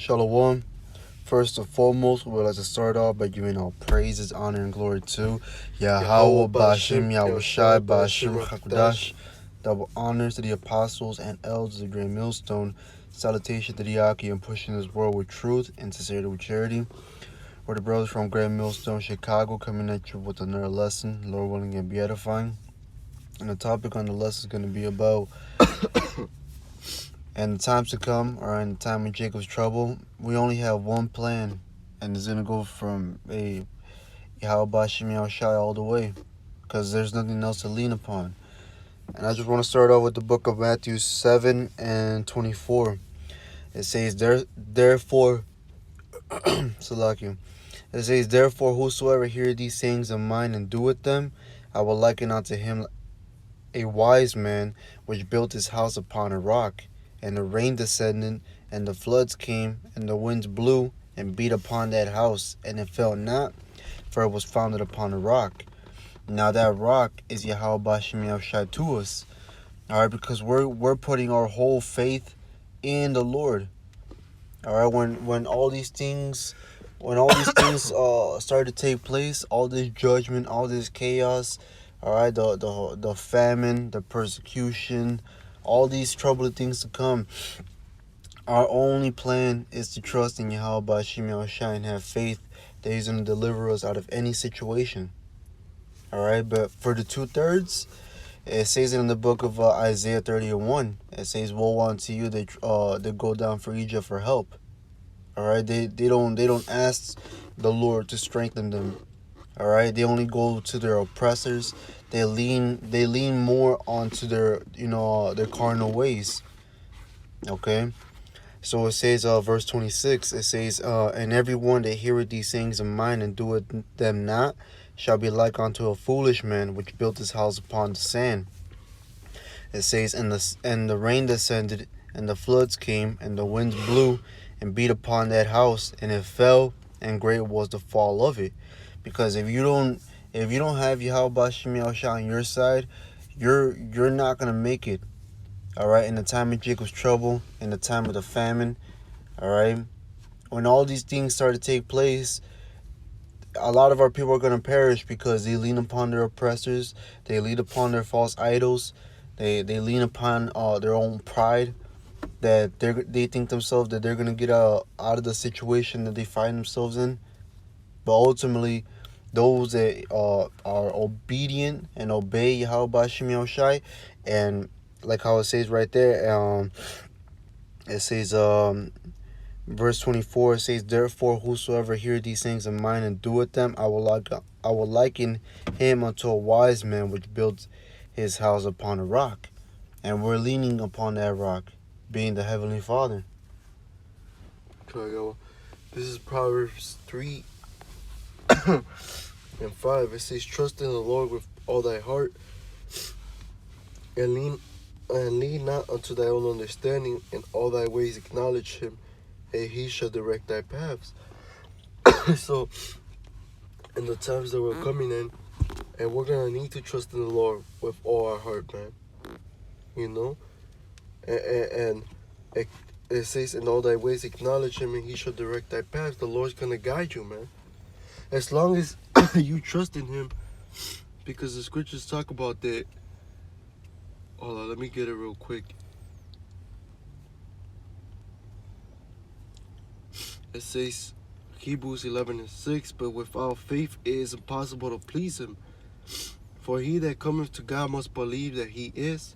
Shalom. First and foremost, we would like to start off by giving all praises, honor, and glory to Yahweh Bashim Yahushai Bashim Hakudash. Double honors to the apostles and elders of the Great Millstone. Salutation to the Aki and pushing this world with truth and sincerity with charity. We're the brothers from Great Millstone, Chicago, coming at you with another lesson, Lord willing and be edifying. And the topic on the lesson is going to be about and the times to come, or in the time of Jacob's trouble, we only have one plan, and it's going to go from a Yahweh Bashim Yahushai all the way, because there's nothing else to lean upon. And I just want to start off with the book of Matthew 7 and 24. It says, therefore, Salakia. It says, therefore, whosoever hear these sayings of mine and doeth them, I will liken unto him a wise man which built his house upon a rock. And the rain descended, and the floods came, and the winds blew, and beat upon that house, and it fell not, for it was founded upon a rock. Now that rock is Yahweh Bashim Yahushai to us. Alright, because we're putting our whole faith in the Lord. Alright, when all these things started to take place, all this judgment, all this chaos, alright, the famine, the persecution, all these troubling things to come, our only plan is to trust in Yahweh Bashim Yahushai and have faith that He's going to deliver us out of any situation. Alright, but for the 2/3, it says in the book of Isaiah 30:1, it says, woe unto you that go down for Egypt for help. Alright, they don't ask the Lord to strengthen them. Alright, they only go to their oppressors. They lean more onto their their carnal ways. Okay, so it says verse 26, it says and everyone that heareth these things of mine and doeth them not shall be like unto a foolish man which built his house upon the sand. It says, and the rain descended, and the floods came, and the winds blew and beat upon that house, and it fell, and great was the fall of it. Because if you don't have Yahweh Bashim Yahushai on your side, you're not gonna make it. Alright, in the time of Jacob's trouble, in the time of the famine, alright, when all these things start to take place, a lot of our people are gonna perish because they lean upon their oppressors, they lean upon their false idols, they lean upon their own pride, that they think themselves that they're gonna get out of the situation that they find themselves in. But ultimately, those that are obedient and obey Yahweh Bashim Yahushai, and like how it says right there, it says verse 24, it says, therefore whosoever hear these things of mine and doeth them, I will liken him unto a wise man which built his house upon a rock. And we're leaning upon that rock, being the Heavenly Father. This is Proverbs 3 and 5. It says, trust in the Lord with all thy heart, and lean not unto thy own understanding. In all thy ways acknowledge him, and he shall direct thy paths. So, in the times that we're coming in, and we're gonna need to trust in the Lord with all our heart, man. And it says, in all thy ways acknowledge him, and he shall direct thy paths. The Lord's gonna guide you, man. As long as you trust in him, because the scriptures talk about that. Hold on, let me get it real quick. It says, Hebrews 11:6, but without faith it is impossible to please him. For he that cometh to God must believe that he is,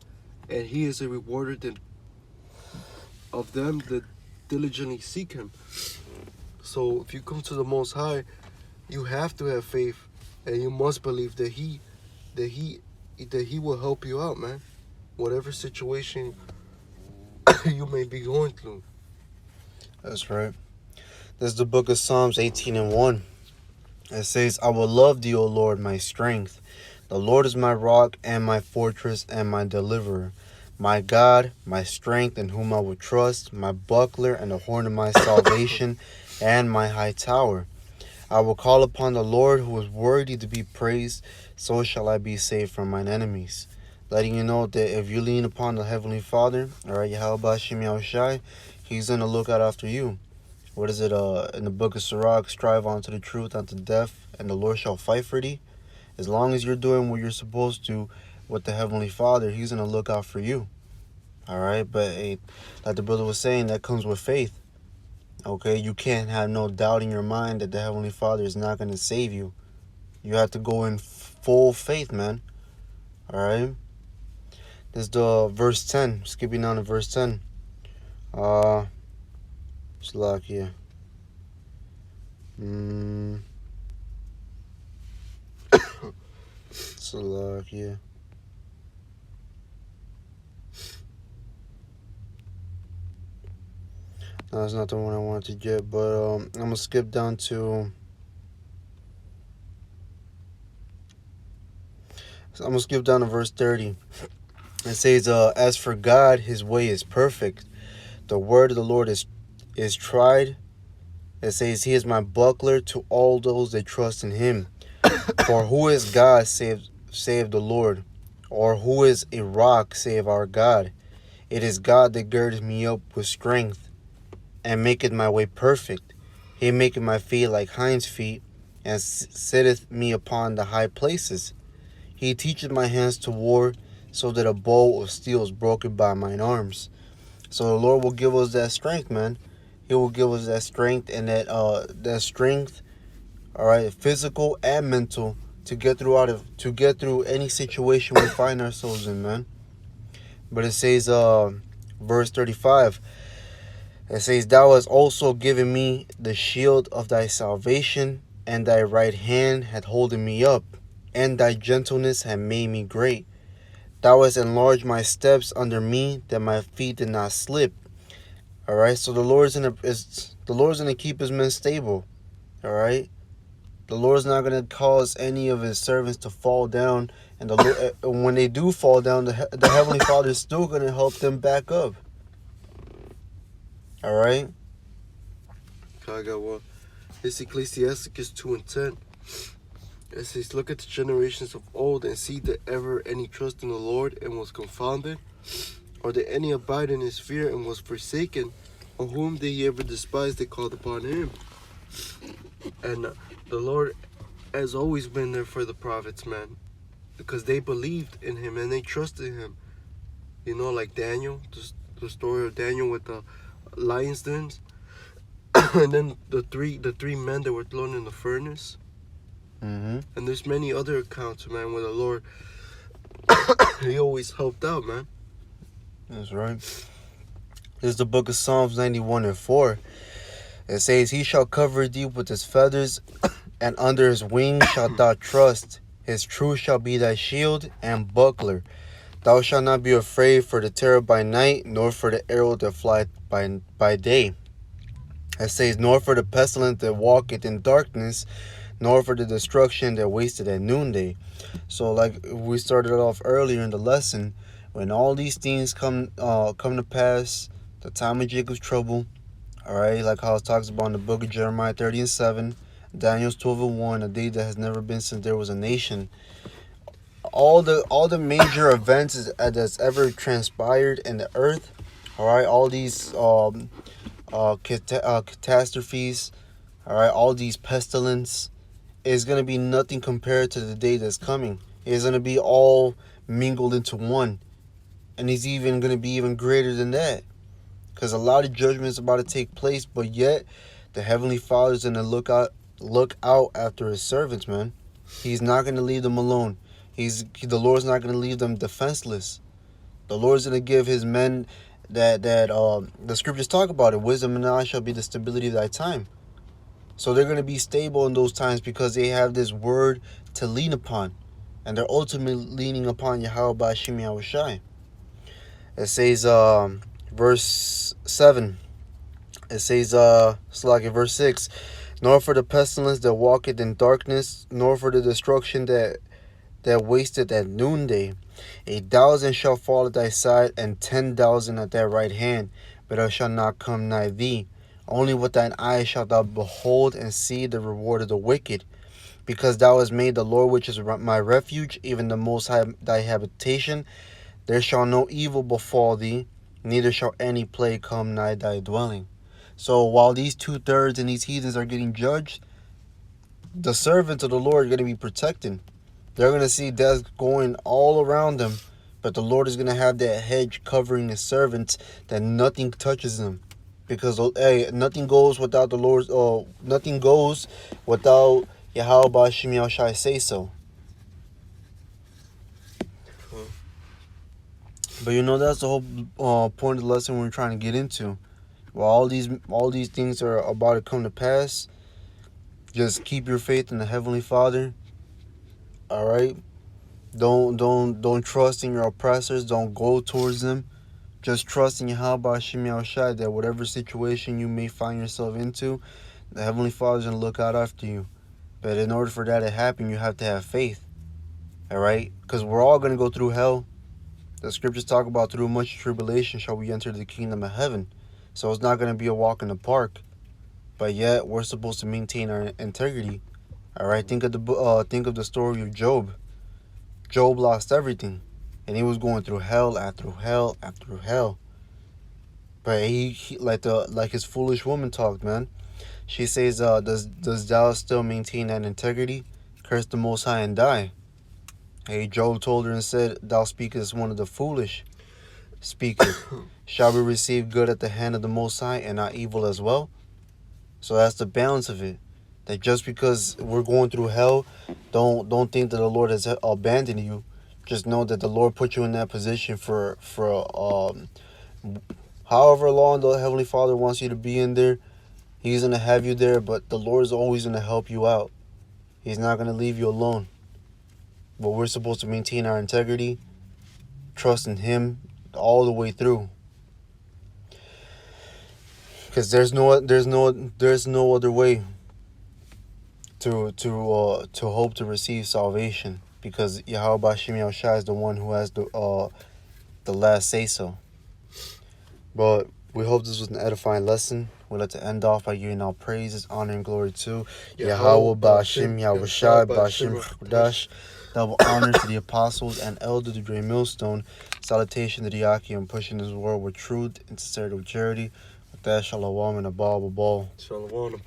and he is a rewarder of them that diligently seek him. So if you come to the Most High, you have to have faith, and you must believe that he will help you out, man. Whatever situation you may be going through. That's right. This is the book of Psalms 18:1. It says, I will love thee, O Lord, my strength. The Lord is my rock and my fortress and my deliverer. My God, my strength, in whom I will trust, my buckler and the horn of my salvation, and my high tower. I will call upon the Lord, who is worthy to be praised, so shall I be saved from mine enemies. Letting you know that if you lean upon the Heavenly Father, alright, Yahweh Bashim Yahushai, He's going to look out after you. what is it? In the book of Sirach, strive unto the truth, unto death, and the Lord shall fight for thee. As long as you're doing what you're supposed to with the Heavenly Father, He's gonna look out for you. All right, but hey, like the brother was saying, that comes with faith. Okay, you can't have no doubt in your mind that the Heavenly Father is not gonna save you. You have to go in full faith, man. All right. This is the verse 10. Skipping down to verse 10. Slovakia. Slovakia. No, that's not the one I wanted to get, but I'm gonna skip down to. I'm gonna skip down to verse 30. It says, "As for God, His way is perfect. The word of the Lord is tried." It says, "He is my buckler to all those that trust in Him. For who is God save the Lord? Or who is a rock save our God? It is God that girdeth me up with strength, and maketh my way perfect. He maketh my feet like hinds' feet, and sitteth me upon the high places. He teacheth my hands to war, so that a bow of steel is broken by mine arms." So the Lord will give us that strength, man. He will give us that strength and that strength, all right, physical and mental, to get through any situation we find ourselves in, man. But it says, verse 35. It says, "Thou hast also given me the shield of thy salvation, and thy right hand hath holden me up, and thy gentleness hath made me great. Thou hast enlarged my steps under me, that my feet did not slip." All right, so the Lord's gonna keep His men stable. All right, the Lord's not gonna cause any of His servants to fall down, and the Lord, when they do fall down, the Heavenly Father is still gonna help them back up. All right. I got one. It's Ecclesiasticus 2:10. It says, "Look at the generations of old, and see that ever any trust in the Lord and was confounded, or that any abide in His fear and was forsaken, on whom they ever despised, they called upon Him." And the Lord has always been there for the prophets, man, because they believed in Him and they trusted Him. You know, like Daniel, the story of Daniel with the lion's dens, and then the three men that were thrown in the furnace. Mm-hmm. And there's many other accounts, man, where the Lord He always helped out, man. That's right. This is the book of Psalms 91:4. It says, "He shall cover thee with His feathers, and under His wings shalt thou trust. His truth shall be thy shield and buckler. Thou shalt not be afraid for the terror by night, nor for the arrow that flieth by day." It says, "Nor for the pestilence that walketh in darkness, nor for the destruction that wasteth at noonday." So, like we started off earlier in the lesson, when all these things come to pass, the time of Jacob's trouble, all right, like how it talks about in the book of Jeremiah 30:7, Daniel's 12:1, a day that has never been since there was a nation. All the major events that's ever transpired in the earth, all right, all these catastrophes, all right, all these pestilence, is going to be nothing compared to the day that's coming. It's going to be all mingled into one. And he's even going to be even greater than that. Because a lot of judgment is about to take place, but yet the Heavenly Father is going to look out after His servants, man. He's not going to leave them alone. The Lord's not going to leave them defenseless. The Lord's going to give His men that the scriptures talk about it. Wisdom and knowledge shall be the stability of thy time. So they're going to be stable in those times because they have this word to lean upon. And they're ultimately leaning upon Yahweh Ba'ashim Yahushai. It says, verse 7. It says, verse 6. "Nor for the pestilence that walketh in darkness, nor for the destruction that wasteth at noonday. 1,000 shall fall at thy side, and 10,000 at thy right hand, but it shall not come nigh thee. Only with thine eyes shalt thou behold and see the reward of the wicked. Because thou hast made the Lord, which is my refuge, even the Most High, thy habitation, there shall no evil befall thee, neither shall any plague come nigh thy dwelling." So while these 2/3 and these heathens are getting judged, the servants of the Lord are going to be protected. They're going to see death going all around them, but the Lord is going to have that hedge covering his servants that nothing touches them. Because hey, nothing goes without the Lord's. Nothing goes without Yahweh Ba'ashim Yahushai say so. But that's the whole point of the lesson we're trying to get into. While all these things are about to come to pass, just keep your faith in the Heavenly Father. All right. Don't trust in your oppressors. Don't go towards them. Just trust in Yahweh Ba'ashim Yahushai that whatever situation you may find yourself into, the Heavenly Father's going to look out after you. But in order for that to happen, you have to have faith. All right? Because we're all going to go through hell. The scriptures talk about through much tribulation shall we enter the kingdom of heaven. So it's not going to be a walk in the park. But yet, we're supposed to maintain our integrity. All right? Think of the story of Job. Job lost everything. And he was going through hell after hell after hell. But he like his foolish woman talked, man. She says, does thou still maintain that integrity? Curse the Most High and die. Hey, Job told her and said, thou speakest one of the foolish speaketh. Shall we receive good at the hand of the Most High and not evil as well? So that's the balance of it. That just because we're going through hell, don't think that the Lord has abandoned you. Just know that the Lord put you in that position for however long the Heavenly Father wants you to be in there. He's going to have you there, but the Lord is always going to help you out. He's not going to leave you alone. But we're supposed to maintain our integrity, trust in Him all the way through. Because there's no other way to hope to receive salvation. Because Yahweh Ba'ashim Yahushai is the one who has the last say so. But we hope this was an edifying lesson. We'd like to end off by giving all praises, honor, and glory to Yahweh Ba'ashim Yahushai Ba'ashim Chodash. Double honor to the apostles and elder to Dre Millstone. Salutation to the Yaki and pushing this world with truth and sincerity with charity. With that, shalom and a ball. Shalom,